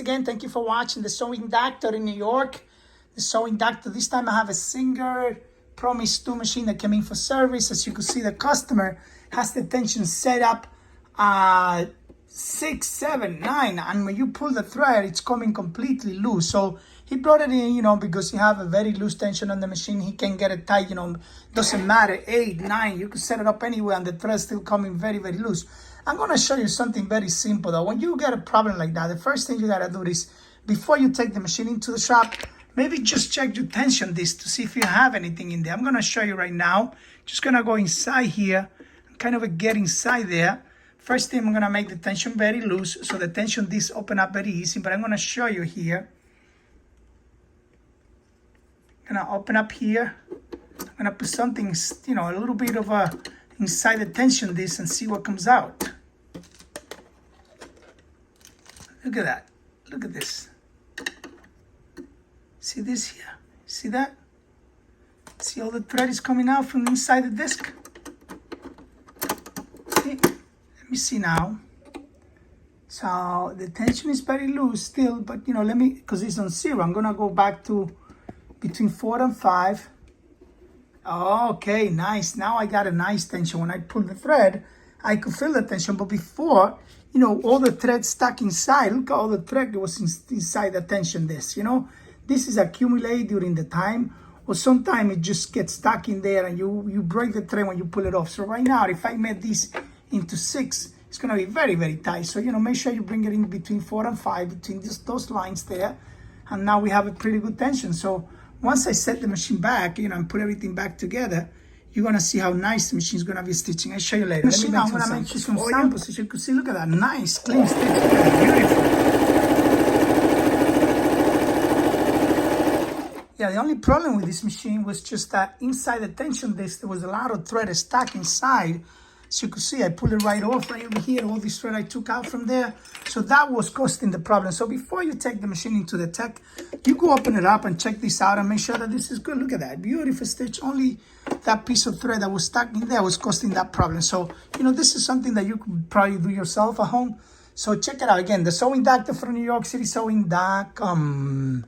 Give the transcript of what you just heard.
again, thank you for watching the Sewing Doctor in New York. The Sewing Doctor, this time I have a Singer Promise 2 machine that came in for service. As you can see, the customer has the tension set up 6, 7, 9, and when you pull the thread, it's coming completely loose. So he brought it in, because you have a very loose tension on the machine. He can get it tight, doesn't matter, 8, 9, you can set it up anywhere and the thread's still coming very, very loose. I'm going to show you something very simple though. When you get a problem like that, the first thing you got to do is, before you take the machine into the shop, maybe just check your tension disc to see if you have anything in there. I'm going to show you right now. Just going to go inside here, kind of get inside there. First thing, I'm going to make the tension very loose, so the tension disc open up very easy, but I'm going to show you here. I'm going to open up here. I'm going to put something, a little bit of inside the tension disc and see what comes out. Look at that. Look at this. See this here? See that? See all the thread is coming out from inside the disc? See? Let me see now. So the tension is very loose still, but because it's on 0, I'm gonna go back to between 4 and 5. Okay, nice. Now I got a nice tension. When I pull the thread, I could feel the tension, but before, all the thread stuck inside. Look at all the thread that was inside the tension disc, This is accumulated during the time, or sometimes it just gets stuck in there and you break the thread when you pull it off. So right now, if I made this into 6, it's going to be very, very tight. So, make sure you bring it in between 4 and 5, between those lines there. And now we have a pretty good tension. So once I set the machine back, and put everything back together, you're going to see how nice the machine is going to be stitching. I'll show you later. I'm going to make you some samples so you can see. Look at that. Nice, clean stitch. Beautiful. Yeah, the only problem with this machine was just that inside the tension disc, there was a lot of thread stuck inside. So you can see, I pulled it right off right over here. All this thread I took out from there. So that was causing the problem. So before you take the machine into the tech, you go open it up and check this out and make sure that this is good. Look at that, beautiful stitch. Only that piece of thread that was stuck in there was causing that problem. So, this is something that you could probably do yourself at home. So check it out. Again, the Sewing Doctor from New York City, sewing.com.